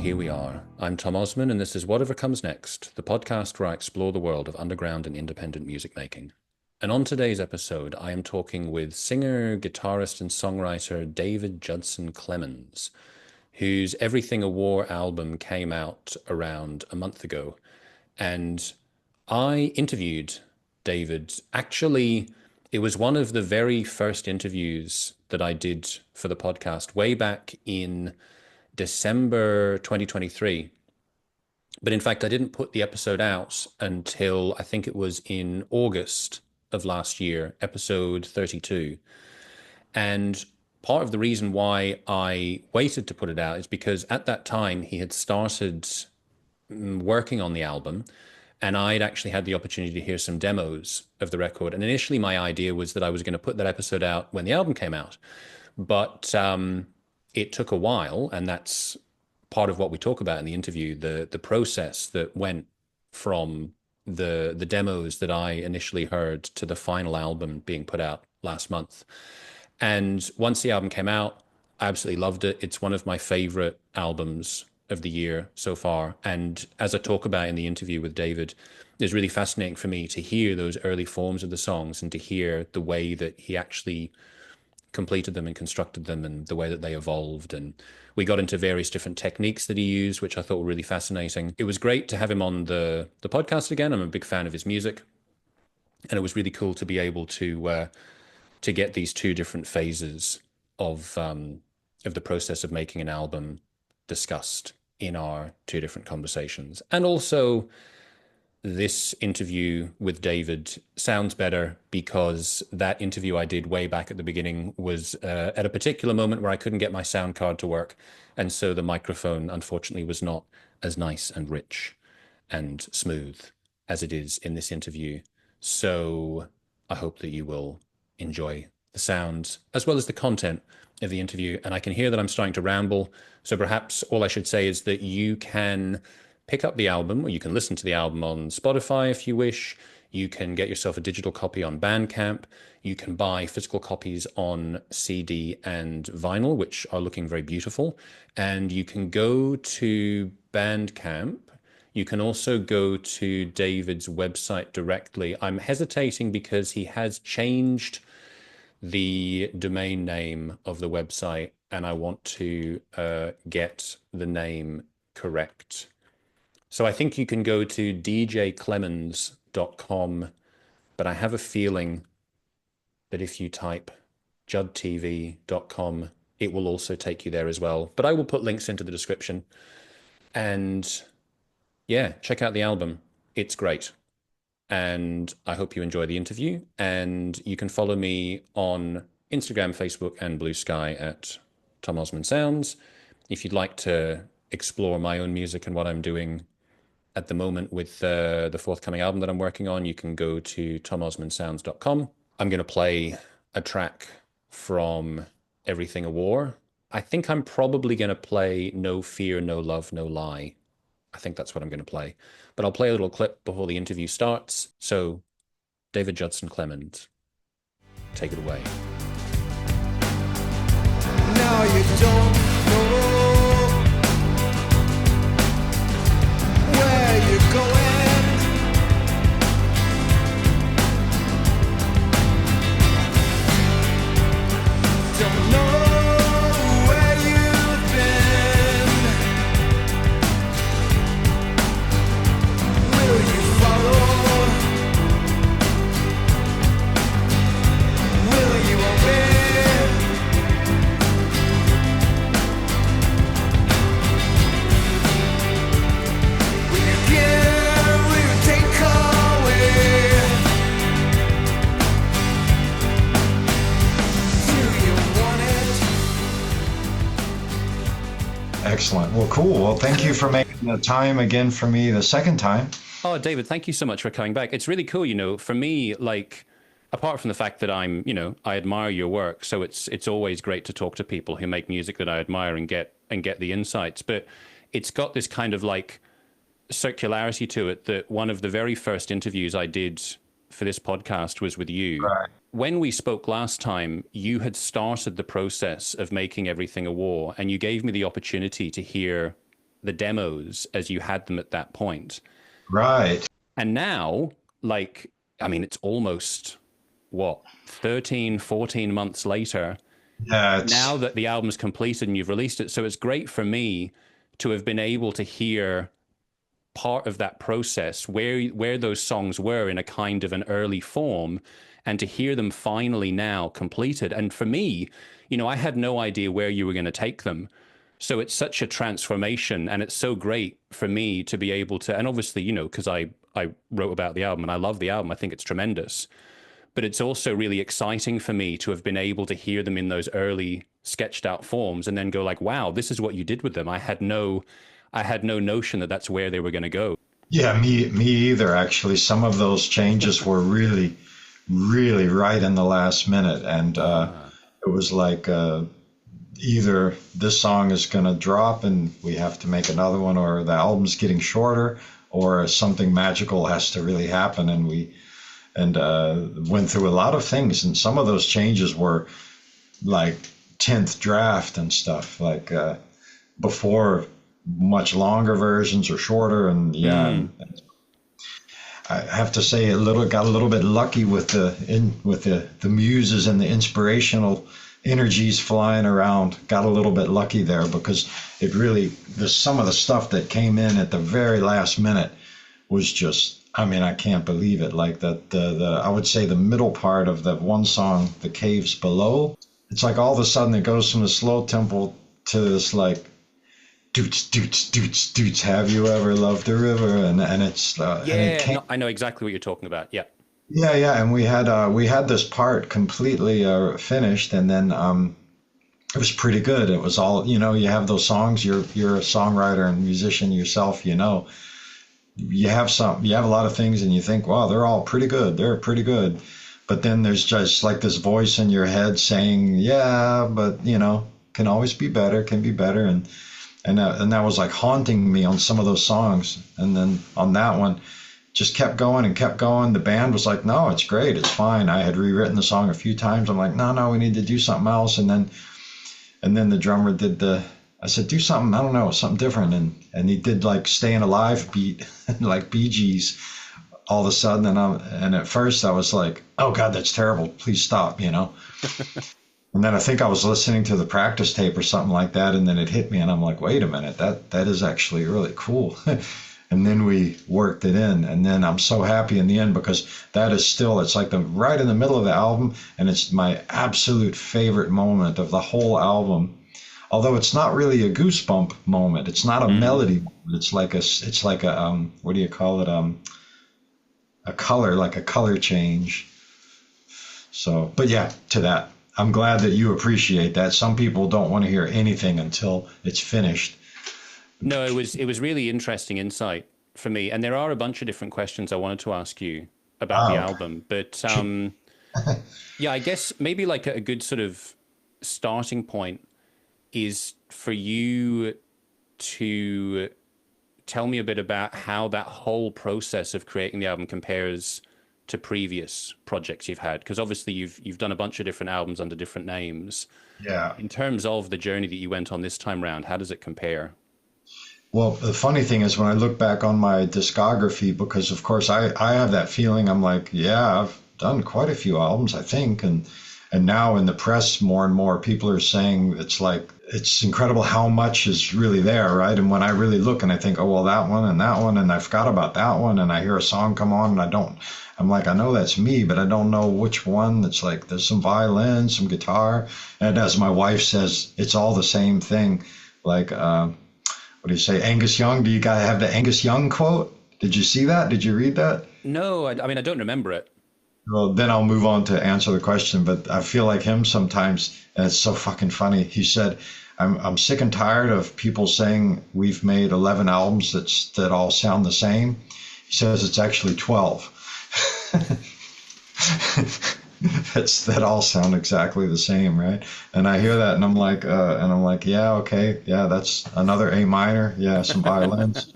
here we are. I'm Tom Osman, and this is Whatever Comes Next, the podcast where I explore the world of underground and independent music making. And on today's episode, I am talking with singer, guitarist, and songwriter David Judson Clemmons, whose Everything a War album came out around a month ago. And I interviewed David. Actually, it was one of the very first interviews that I did for the podcast way back in December 2023. But in fact, I didn't put the episode out until I think it was in August of last year, episode 32. And part of the reason why I waited to put it out is because at that time he had started working on the album, and I'd actually had the opportunity to hear some demos of the record. And initially my idea was that I was going to put that episode out when the album came out. But it took a while, and that's part of what we talk about in the interview, the process that went from the demos that I initially heard to the final album being put out last month. And once the album came out, I absolutely loved it. It's one of my favorite albums of the year so far. And as I talk about in the interview with David, it's really fascinating for me to hear those early forms of the songs and to hear the way that he actually completed them and constructed them and the way that they evolved. And we got into various different techniques that he used, which I thought were really fascinating. It was great to have him on the podcast again. I'm a big fan of his music. And it was really cool to be able to get these two different phases of the process of making an album discussed in our two different conversations. And also, this interview with David sounds better because that interview I did way back at the beginning was at a particular moment where I couldn't get my sound card to work. And so the microphone, unfortunately, was not as nice and rich and smooth as it is in this interview. So I hope that you will enjoy the sounds as well as the content of the interview. And I can hear that I'm starting to ramble. So perhaps all I should say is that you can pick up the album, or you can listen to the album on Spotify if you wish. You can get yourself a digital copy on Bandcamp. You can buy physical copies on CD and vinyl, which are looking very beautiful. And you can go to Bandcamp. You can also go to David's website directly. I'm hesitating because he has changed the domain name of the website, and I want to get the name correct. So I think you can go to djclemmons.com, but I have a feeling that if you type judtv.com, it will also take you there as well. But I will put links into the description. And yeah, check out the album. It's great. And I hope you enjoy the interview. And you can follow me on Instagram, Facebook, and Blue Sky at Tom Osman Sounds. If you'd like to explore my own music and what I'm doing at the moment with the forthcoming album that I'm working on, you can go to tomosmansounds.com. I'm going to play a track from Everything a War. I think I'm probably going to play No Fear, No Love, No Lie. I think that's what I'm going to play. But I'll play a little clip before the interview starts. So, David Judson Clemmons, take it away. Now you don't know where you're going. Don't know where you've been. Will you follow? Will you obey? Excellent. Well, cool. Well, thank you for making the time again for me the second time. Oh, David, thank you so much for coming back. It's really cool, for me, like, apart from the fact that I admire your work, so it's always great to talk to people who make music that I admire and get the insights, but it's got this kind of like circularity to it that one of the very first interviews I did for this podcast was with you. Right. When we spoke last time, you had started the process of making Everything a War, and you gave me the opportunity to hear the demos as you had them at that point. Right. And now, like, I mean, it's almost what, 13, 14 months later, Yeah, now that the album's completed and you've released it. So it's great for me to have been able to hear part of that process where those songs were in a kind of an early form, and to hear them finally now completed. And for me, you know, I had no idea where you were going to take them. So it's such a transformation, and it's so great for me to be able to, and obviously, you know, because I wrote about the album and I love the album, I think it's tremendous. But it's also really exciting for me to have been able to hear them in those early sketched out forms and then go like, wow, this is what you did with them. I had no notion that that's where they were going to go. Yeah, me either, actually. Some of those changes were really, really right in the last minute. And it was like either this song is going to drop and we have to make another one, or the album's getting shorter, or something magical has to really happen. And we went through a lot of things. And some of those changes were like 10th draft and stuff, like before much longer versions or shorter. And yeah, and I have to say got a little bit lucky with the muses and the inspirational energies flying around. Got a little bit lucky there, because it really, some of the stuff that came in at the very last minute was just, I mean, I can't believe it. Like that, I would say the middle part of that one song, The Caves Below, it's like all of a sudden it goes from the slow tempo to this like doots, doots, doots, doots. Have you ever loved a river? And it's and it came, No, I know exactly what you're talking about. Yeah. yeah. And we had this part completely finished, and then it was pretty good. It was all, you know, you have those songs. You're a songwriter and musician yourself. You know, you have a lot of things, and you think, wow, they're all pretty good. They're pretty good. But then there's just like this voice in your head saying, yeah, but you know, can always be better, can be better. And that was like haunting me on some of those songs. And then on that one, just kept going and kept going. The band was like, no, it's great, it's fine. I had rewritten the song a few times. I'm like, no, we need to do something else. And then the drummer did I said, do something, I don't know, something different. And he did like Staying Alive beat, like Bee Gees all of a sudden. And at first I was like, oh God, that's terrible. Please stop, you know? And then I think I was listening to the practice tape or something like that, and then it hit me, and I'm like, wait a minute, that is actually really cool. And then we worked it in, and then I'm so happy in the end, because that is still, it's like right in the middle of the album, and it's my absolute favorite moment of the whole album. Although it's not really a goosebump moment, it's not a melody moment. It's like a what do you call it? A color, like a color change. So, but yeah, to that. I'm glad that you appreciate that. Some people don't want to hear anything until it's finished. No, it was really interesting insight for me. And there are a bunch of different questions I wanted to ask you about the album. But yeah, I guess maybe like a good sort of starting point is for you to tell me a bit about how that whole process of creating the album compares to previous projects you've had, because obviously you've done a bunch of different albums under different names. Yeah. In terms of the journey that you went on this time round, how does it compare? Well, the funny thing is, when I look back on my discography, because of course I have that feeling, I'm like, yeah, I've done quite a few albums, I think, and now in the press more and more people are saying it's like, it's incredible how much is really there, right? And when I really look and I think, oh well, that one, and I forgot about that one, and I hear a song come on and I'm like, I know that's me, but I don't know which one. It's like there's some violin, some guitar, and as my wife says, it's all the same thing. Like what do you say, Angus Young? Do you guys have the Angus Young quote? Did you see that? Did you read that? No, I mean, I don't remember it. Well, then I'll move on to answer the question, but I feel like him sometimes, and it's so fucking funny. He said, I'm sick and tired of people saying we've made 11 albums that all sound the same. He says it's actually 12. That all sound exactly the same, right? And I hear that, and I'm like, yeah, okay, yeah, that's another A minor, yeah, some violins.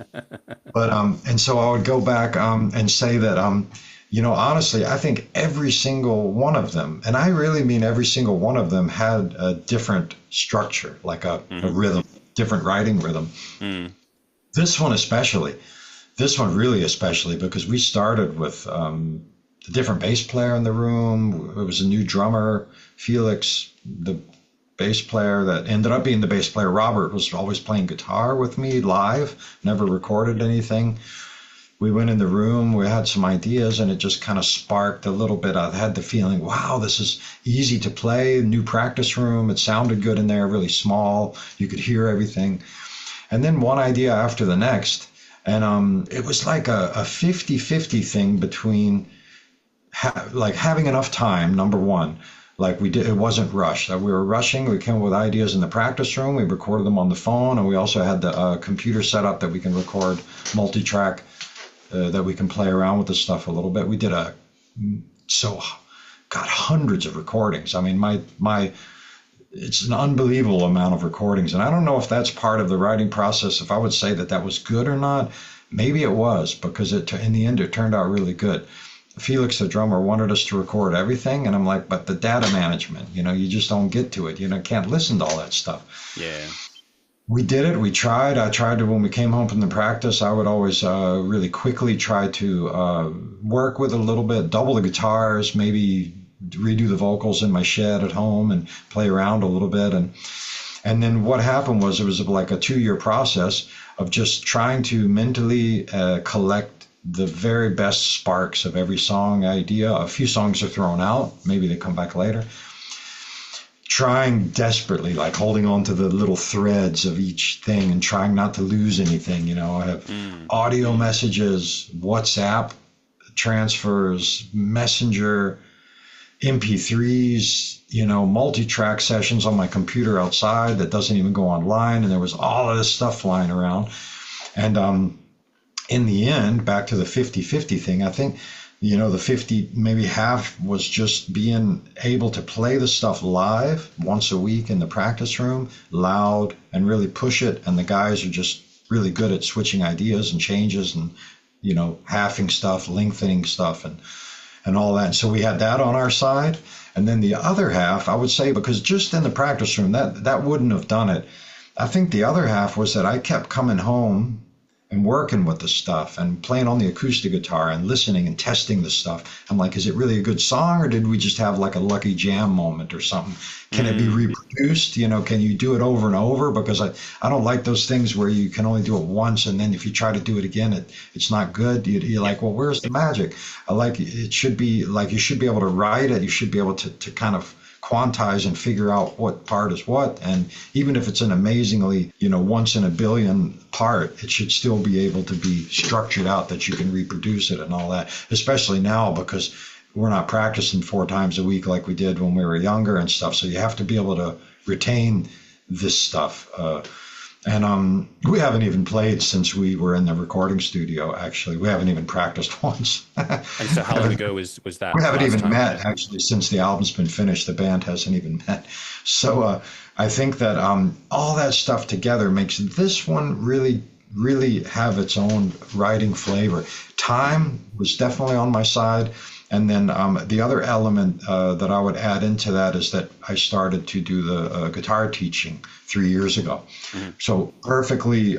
But and so I would go back and say that you know, honestly, I think every single one of them, and I really mean every single one of them, had a different structure, like a rhythm, different writing rhythm. This one especially. This one really especially because we started with a different bass player in the room. It was a new drummer, Felix, the bass player that ended up being the bass player. Robert was always playing guitar with me live, never recorded anything. We went in the room, we had some ideas, and it just kind of sparked a little bit. I had the feeling, wow, this is easy to play, new practice room. It sounded good in there, really small. You could hear everything. And then one idea after the next. And it was like a 50-50 thing between like having enough time, number one. Like we did, it wasn't rushed. We were rushing. We came up with ideas in the practice room. We recorded them on the phone, and we also had the computer set up that we can record multi-track, that we can play around with the stuff a little bit. We did got hundreds of recordings. I mean, my it's an unbelievable amount of recordings, and I don't know if that's part of the writing process. If I would say that that was good or not, maybe it was, because in the end it turned out really good. Felix, the drummer, wanted us to record everything, and I'm like, but the data management, you just don't get to it. Can't listen to all that stuff. Yeah. We did it. We tried. I tried to, when we came home from the practice, I would always really quickly try to work with a little bit, double the guitars, maybe redo the vocals in my shed at home and play around a little bit. And then what happened was it was like a 2-year process of just trying to mentally collect the very best sparks of every song idea. A few songs are thrown out. Maybe they come back later. Trying desperately, like holding on to the little threads of each thing and trying not to lose anything. I have audio messages, WhatsApp transfers, Messenger, MP3s, multi-track sessions on my computer outside that doesn't even go online. And there was all of this stuff flying around. And in the end, back to the 50-50 thing, I think, the 50, maybe half was just being able to play the stuff live once a week in the practice room, loud, and really push it. And the guys are just really good at switching ideas and changes and, halving stuff, lengthening stuff, and all that. So we had that on our side. And then the other half, I would say, because just in the practice room, that wouldn't have done it. I think the other half was that I kept coming home and working with the stuff and playing on the acoustic guitar and listening and testing the stuff. I'm like, is it really a good song, or did we just have like a lucky jam moment or something? Can it be reproduced? Can you do it over and over? Because I don't like those things where you can only do it once, and then if you try to do it again, it's not good. You're like, well, where's the magic? I like it should be like, you should be able to write it. You should be able to kind of quantize and figure out what part is what. And even if it's an amazingly, once in a billion part, it should still be able to be structured out that you can reproduce it and all that, especially now because we're not practicing 4 times a week like we did when we were younger and stuff. So you have to be able to retain this stuff. And we haven't even played since we were in the recording studio, actually. We haven't even practiced once. And so how long ago was that? We haven't even time? met, actually, since the album's been finished. The band hasn't even met. So I think that all that stuff together makes this one really, really have its own writing flavor. Time was definitely on my side. And then the other element that I would add into that is that I started to do the guitar teaching 3 years ago. Mm-hmm. So perfectly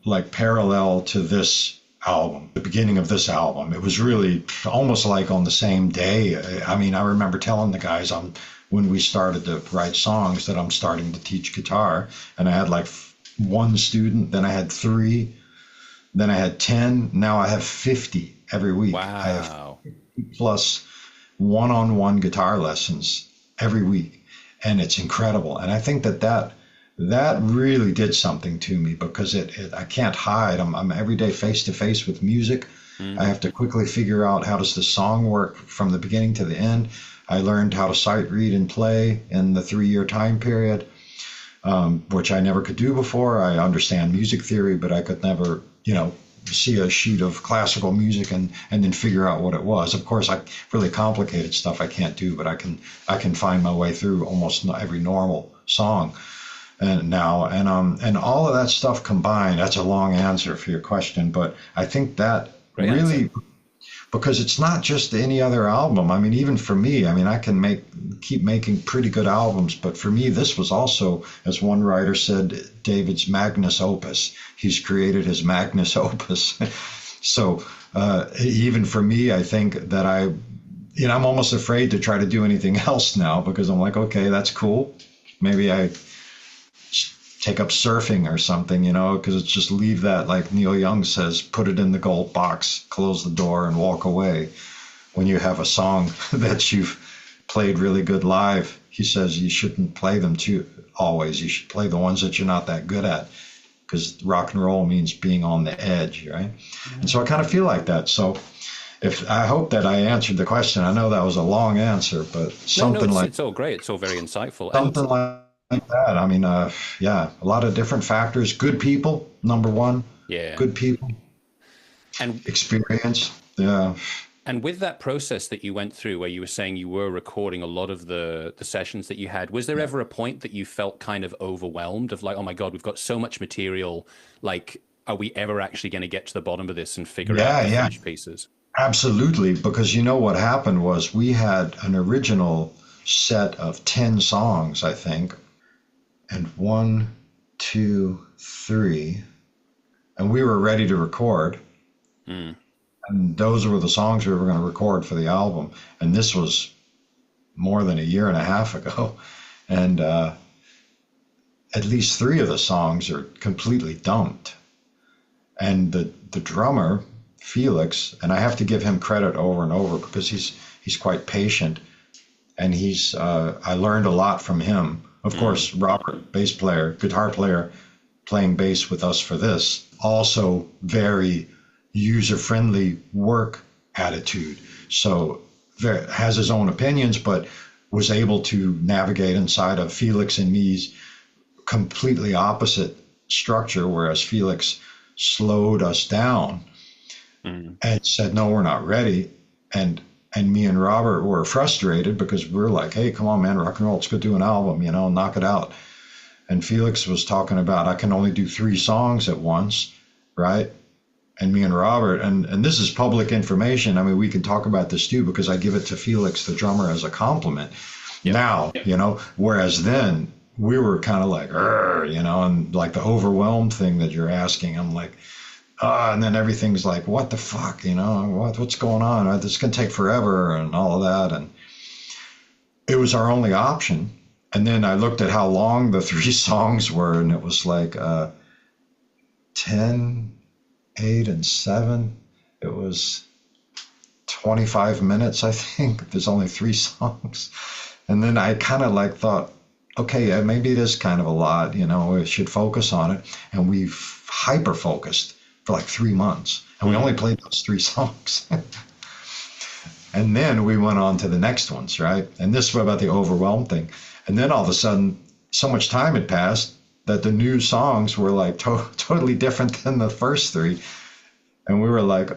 like parallel to this album, the beginning of this album. It was really almost like on the same day. I mean, I remember telling the guys when we started to write songs that I'm starting to teach guitar. And I had like 1 student, then I had 3, then I had 10. Now I have 50 every week. Wow. I have plus one-on-one guitar lessons every week, and it's incredible. And I think that really did something to me, because I can't hide. I'm every day face to face with music. I have to quickly figure out, how does the song work from the beginning to the end. I learned how to sight read and play in the 3-year time period, which I never could do before. I understand music theory, but I could never see a sheet of classical music and then figure out what it was. Of course, really complicated stuff I can't do, but I can find my way through almost every normal song and all of that stuff combined. That's a long answer for your question, but I think that really because it's not just any other album. I mean, even for me, I mean, I can keep making pretty good albums, but for me, this was also, as one writer said, David's magnus opus. He's created his magnus opus. So even for me, I think that I'm almost afraid to try to do anything else now, because I'm like, okay, that's cool. Maybe I take up surfing or something, because it's just leave that, like Neil Young says, put it in the gold box, close the door, and walk away. When you have a song that you've played really good live, he says you shouldn't play them too always. You should play the ones that you're not that good at, because rock and roll means being on the edge, right? And so I kind of feel like that. So I hope that I answered the question. I know that was a long answer, but something it's all great. It's all very insightful. Something like that. I mean, yeah, a lot of different factors. Good people, number one. Yeah. Good people. And experience. Yeah. And with that process that you went through, where you were saying you were recording a lot of the sessions that you had, was there ever a point that you felt kind of overwhelmed of like, oh my God, we've got so much material. Like, are we ever actually going to get to the bottom of this and figure out the finished pieces? Absolutely. Because what happened was we had an original set of 10 songs, I think. And 1, 2, 3, and we were ready to record. And those were the songs we were going to record for the album. And this was more than a year and a half ago. And at least 3 of the songs are completely dumped. And the drummer, Felix, and I have to give him credit over and over, because he's quite patient. And I learned a lot from him. Of course, Robert, bass player, guitar player, playing bass with us for this, also very user-friendly work attitude. So has his own opinions, but was able to navigate inside of Felix and me's completely opposite structure, whereas Felix slowed us down and said, no, we're not ready. And me and Robert were frustrated, because we're like, hey, come on, man, rock and roll, let's go do an album, knock it out. And Felix was talking about, I can only do 3 songs at once, right? And me and Robert, and this is public information. I mean, we can talk about this too, because I give it to Felix, the drummer, as a compliment. Now, whereas then we were kind of like, and like the overwhelmed thing that you're asking, I'm like, and then everything's like, what the fuck, what's going on? This can take forever and all of that. And it was our only option. And then I looked at how long the 3 songs were, and it was like 10, 8, and 7. It was 25 minutes, I think. There's only 3 songs. And then I kind of like thought, okay, maybe it is kind of a lot, we should focus on it. And we've hyper-focused for like 3 months, and we only played those 3 songs. And then we went on to the next ones, right? And this was about the overwhelmed thing. And then all of a sudden, so much time had passed that the new songs were like totally different than the first 3. And we were like,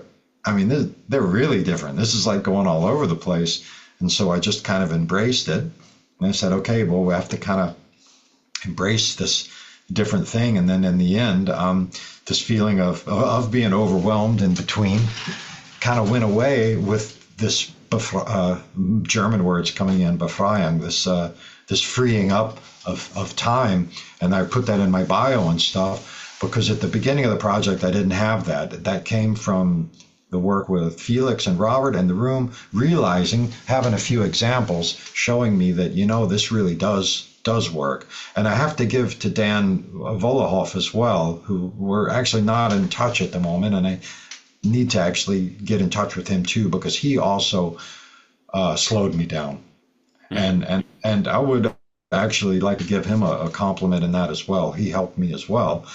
I mean, they're really different. This is like going all over the place. And so I just kind of embraced it. And I said, okay, well, we have to kind of embrace this different thing. And then in the end, this feeling of being overwhelmed in between kind of went away with this German words coming in, Befreiung, this freeing up of time. And I put that in my bio and stuff, because at the beginning of the project, I didn't have that. That came from the work with Felix and Robert in the room, realizing, having a few examples showing me that, this really does work. And I have to give to Dan Volohoff as well, who we're actually not in touch at the moment, and I need to actually get in touch with him too, because he also slowed me down. And I would actually like to give him a compliment in that as well. He helped me as well.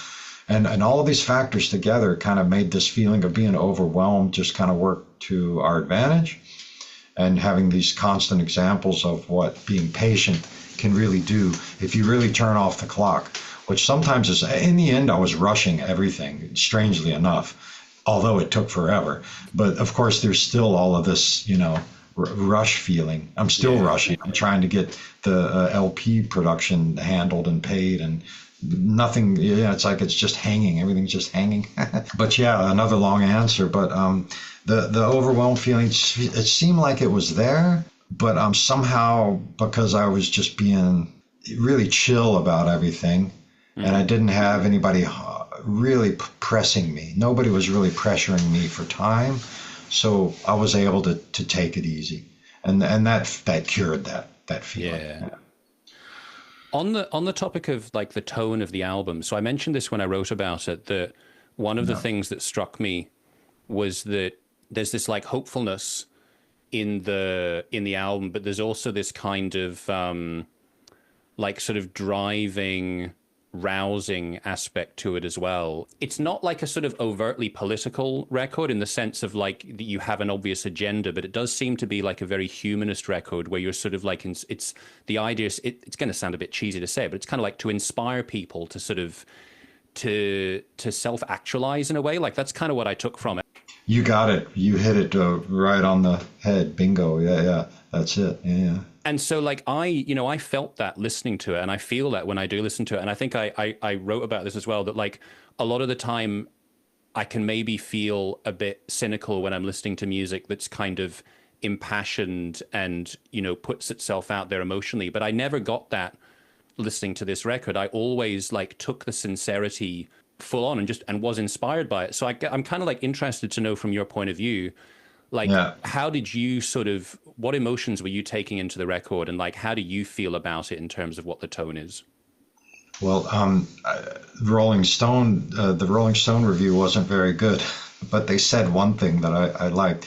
And all of these factors together kind of made this feeling of being overwhelmed just kind of work to our advantage, and having these constant examples of what being patient can really do if you really turn off the clock, which sometimes is, in the end, I was rushing everything, strangely enough, although it took forever. But of course, there's still all of this, rush feeling. I'm still rushing. I'm trying to get the LP production handled and paid, and nothing. Yeah, it's like it's just hanging. Everything's just hanging. But yeah, another long answer. But the overwhelmed feeling, it seemed like it was there, but somehow, because I was just being really chill about everything, and I didn't have anybody really pressing me. Nobody was really pressuring me for time, so I was able to take it easy, and that cured that feeling. Yeah. On the topic of like the tone of the album, so I mentioned this when I wrote about it, that one of the things that struck me was that there's this like hopefulness in the album, but there's also this kind of like sort of driving, rousing aspect to it as well. It's not like a sort of overtly political record in the sense of like that you have an obvious agenda, but it does seem to be like a very humanist record where you're sort of like, it's the idea, it's going to sound a bit cheesy to say, but it's kind of like to inspire people to sort of, to self-actualize in a way. Like that's kind of what I took from it. You got it. You hit it right on the head. Bingo. Yeah. That's it. Yeah. And so like I felt that listening to it, and I feel that when I do listen to it. And I think I wrote about this as well, that like a lot of the time I can maybe feel a bit cynical when I'm listening to music that's kind of impassioned and, puts itself out there emotionally. But I never got that listening to this record. I always like took the sincerity full on and was inspired by it. So I'm kind of like interested to know from your point of view, like, how did you what emotions were you taking into the record, and like, how do you feel about it in terms of what the tone is? Well, the Rolling Stone review wasn't very good, but they said one thing that I liked.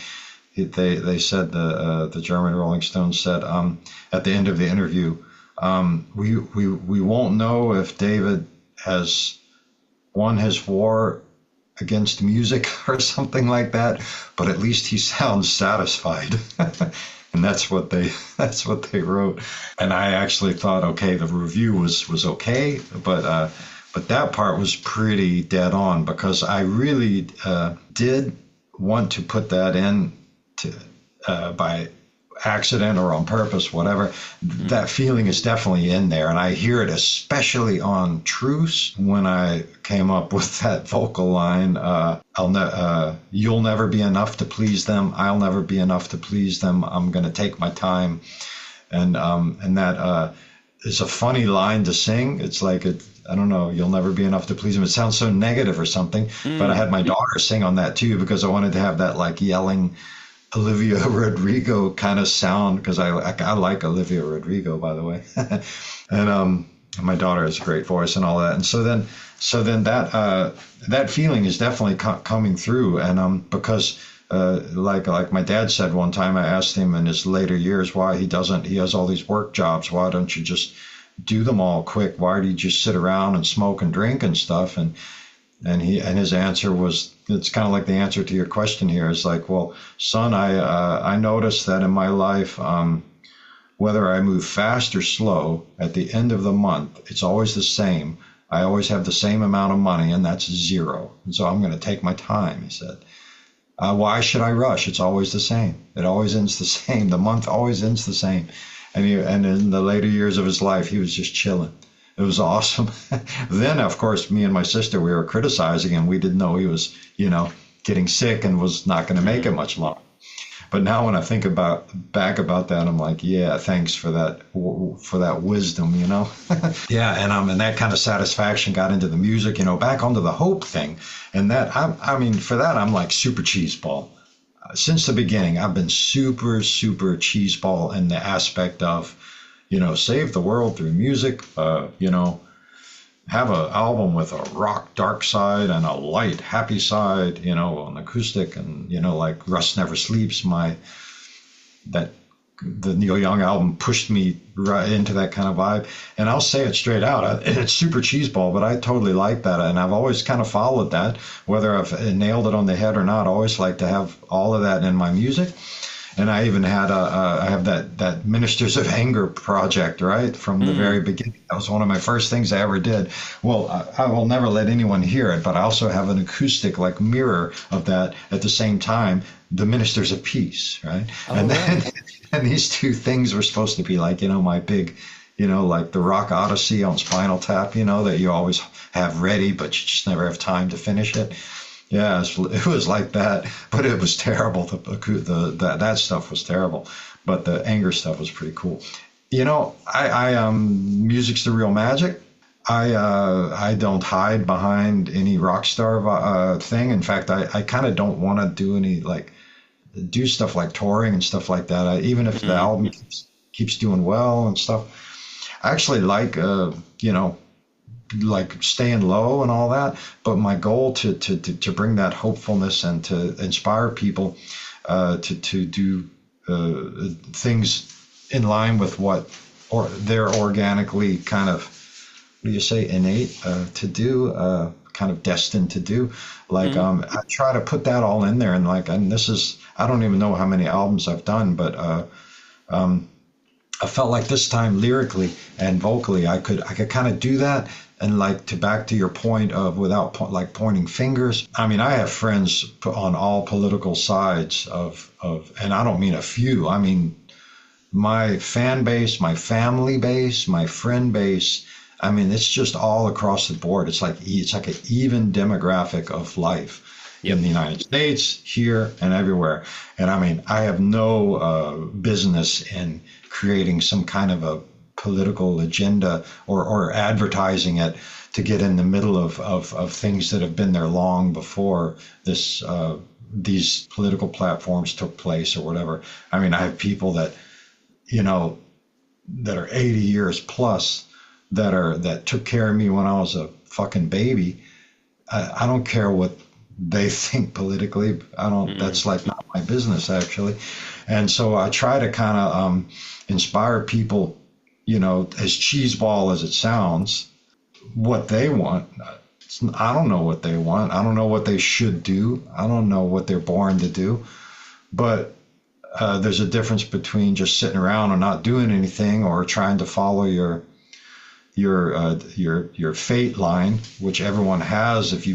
They said the German Rolling Stone said at the end of the interview, we won't know if David has won his war against music or something like that, but at least he sounds satisfied. And that's what they wrote. And I actually thought, okay, the review was okay, but that part was pretty dead on, because I really did want to put that in by accident or on purpose, whatever. That feeling is definitely in there, and I hear it especially on Truce when I came up with that vocal line, you'll never be enough to please them, I'll never be enough to please them, I'm gonna take my time. And that is a funny line to sing. It's like, I don't know, you'll never be enough to please them. It sounds so negative or something, but I had my daughter sing on that too, because I wanted to have that like yelling Olivia Rodrigo kind of sound, because I like Olivia Rodrigo, by the way. And my daughter has a great voice and all that. And so then that feeling is definitely coming through. And because like my dad said one time, I asked him in his later years why he has all these work jobs. Why don't you just do them all quick? Why do you just sit around and smoke and drink and stuff? And his answer was, it's kind of like the answer to your question here, is like, well, son, I noticed that in my life, whether I move fast or slow, at the end of the month, it's always the same. I always have the same amount of money, and that's zero. And so I'm going to take my time, he said. Why should I rush? It's always the same. It always ends the same. The month always ends the same. And in the later years of his life, he was just chilling. It was awesome. Then, of course, me and my sister, we were criticizing him. We didn't know he was, getting sick and was not going to make it much longer. But now when I think back about that, I'm like, yeah, thanks for that wisdom, Yeah, and that kind of satisfaction got into the music, back onto the hope thing. And that, I mean, for that, I'm like super cheeseball. Since the beginning, I've been super, super cheeseball in the aspect of, save the world through music, have an album with a rock dark side and a light happy side, an acoustic, and, like Rust Never Sleeps, the Neil Young album pushed me right into that kind of vibe. And I'll say it straight out, it's super cheeseball, but I totally like that. And I've always kind of followed that, whether I've nailed it on the head or not. I always like to have all of that in my music. And I even had I have that Ministers of Anger project, right, from the very beginning. That was one of my first things I ever did. Well, I will never let anyone hear it, but I also have an acoustic like mirror of that at the same time, the Ministers of Peace, right? And these two things were supposed to be like, my big, like the Rock Odyssey on Spinal Tap, that you always have ready, but you just never have time to finish it. Yeah, it was like that, but it was terrible. That stuff was terrible, but the anger stuff was pretty cool. Music's the real magic. I don't hide behind any rock star thing. In fact, I kind of don't want to do stuff like touring and stuff like that. Even if the album keeps doing well and stuff, I actually like staying low and all that. But my goal to bring that hopefulness and to inspire people to do things in line with what they're organically kind of, what do you say, innate to do, kind of destined to do. I try to put that all in there, and this is, I don't even know how many albums I've done, but I felt like this time lyrically and vocally I could kind of do that. And back to your point of without pointing fingers. I mean, I have friends on all political sides of, and I don't mean a few. I mean, my fan base, my family base, my friend base. I mean, it's just all across the board. It's like an even demographic of life in the United States, here and everywhere. And I mean, I have no business in creating some kind of a political agenda or advertising it to get in the middle of things that have been there long before these political platforms took place or whatever. I mean, I have people that that are 80 years plus that took care of me when I was a fucking baby. I don't care what they think politically. I don't. That's not my business, actually. And so I try to kind of inspire people, as cheeseball as it sounds, what they want. I don't know what they want. I don't know what they should do. I don't know what they're born to do. But there's a difference between just sitting around and not doing anything, or trying to follow your fate line, which everyone has. If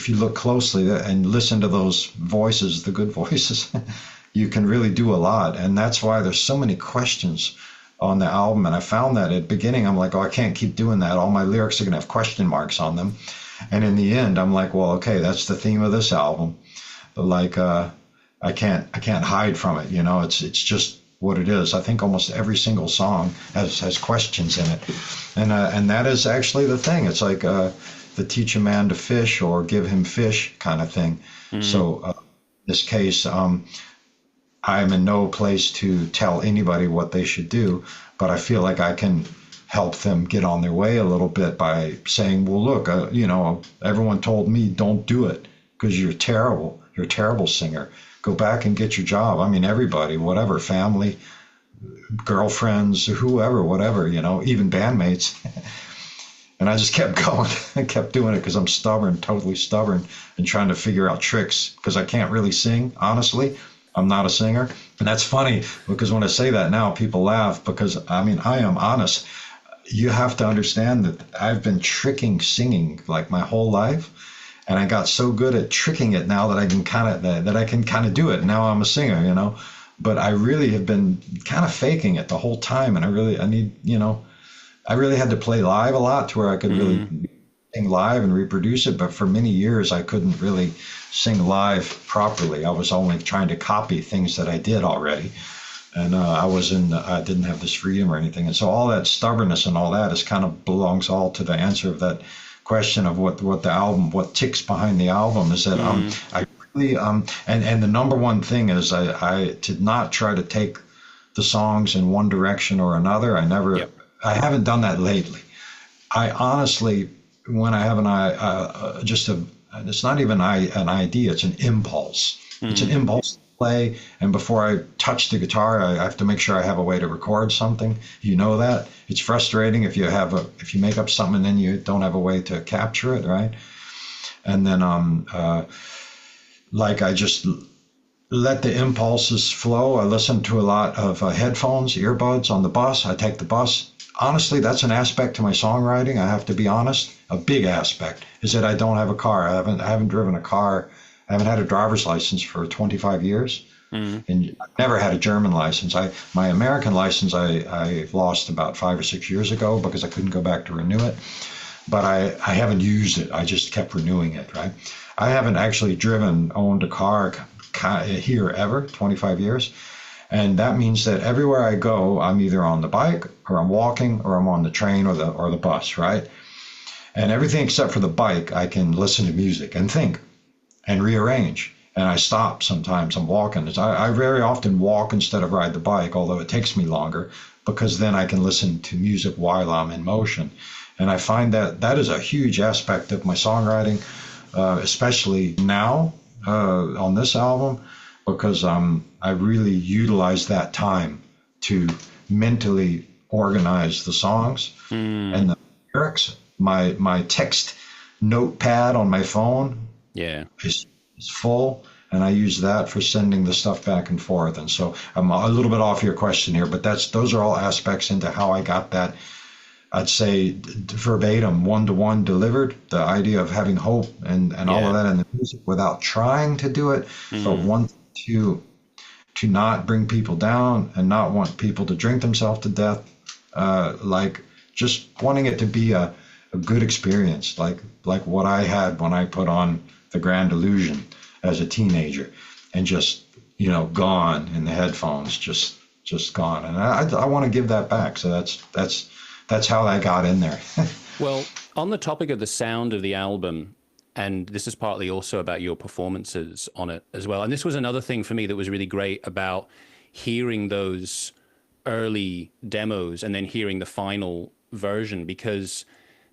you look closely and listen to those voices, the good voices, you can really do a lot. And that's why there's so many questions on the album. And I found that at the beginning, I'm like, oh, I can't keep doing that. All my lyrics are going to have question marks on them. And in the end, I'm like, well, okay, that's the theme of this album. But I can't hide from it. It's just what it is. I think almost every single song has questions in it. And that is actually the thing. It's like the teach a man to fish or give him fish kind of thing. So in this case, I'm in no place to tell anybody what they should do, but I feel like I can help them get on their way a little bit by saying, well, look, everyone told me don't do it because you're terrible. You're a terrible singer. Go back and get your job. I mean, everybody, whatever, family, girlfriends, whoever, whatever, even bandmates. And I just kept going. I kept doing it because I'm stubborn, totally stubborn, and trying to figure out tricks because I can't really sing, honestly. I'm not a singer. And that's funny because when I say that now, people laugh because, I mean, I am honest. You have to understand that I've been tricking singing like my whole life. And I got so good at tricking it now that I can kind of do it. Now I'm a singer, But I really have been kind of faking it the whole time. And I really had to play live a lot to where I could really sing live and reproduce it. But for many years, I couldn't really sing live properly. I was only trying to copy things that I did already. And I didn't have this freedom or anything. And so all that stubbornness and all that belongs all to the answer of that question of what the album, what ticks behind the album is that I really, and the number one thing is I did not try to take the songs in one direction or another. I haven't done that lately. I honestly, when I have it's not even an idea, it's an impulse. It's an impulse to play. And before I touch the guitar, I have to make sure I have a way to record something. That. It's frustrating if you make up something and then you don't have a way to capture it, right? And then I just let the impulses flow. I listen to a lot of headphones, earbuds on the bus. I take the bus. Honestly, that's an aspect to my songwriting. I have to be honest. A big aspect is that I don't have a car. I haven't driven a car. I haven't had a driver's license for 25 years. And I've never had a German license. My American license I lost about 5 or 6 years ago because I couldn't go back to renew it. But I haven't used it. I just kept renewing it, right? I haven't actually owned a car here ever, 25 years. And that means that everywhere I go, I'm either on the bike or I'm walking or I'm on the train or the bus, right? And everything except for the bike, I can listen to music and think and rearrange. And I stop sometimes. I'm walking. I very often walk instead of ride the bike, although it takes me longer, because then I can listen to music while I'm in motion. And I find that is a huge aspect of my songwriting, especially now on this album, because I really utilize that time to mentally organize the songs and the lyrics. My text notepad on my phone is full, and I use that for sending the stuff back and forth. And so I'm a little bit off your question here, but those are all aspects into how I got that. I'd say verbatim, one-to-one delivered, the idea of having hope and all of that in the music without trying to do it, but want to not bring people down and not want people to drink themselves to death, like just wanting it to be a good experience, like what I had when I put on The Grand Illusion as a teenager, and just, gone in the headphones, just gone. And I want to give that back. So that's how I got in there. Well, on the topic of the sound of the album, and this is partly also about your performances on it as well. And this was another thing for me that was really great about hearing those early demos and then hearing the final version, because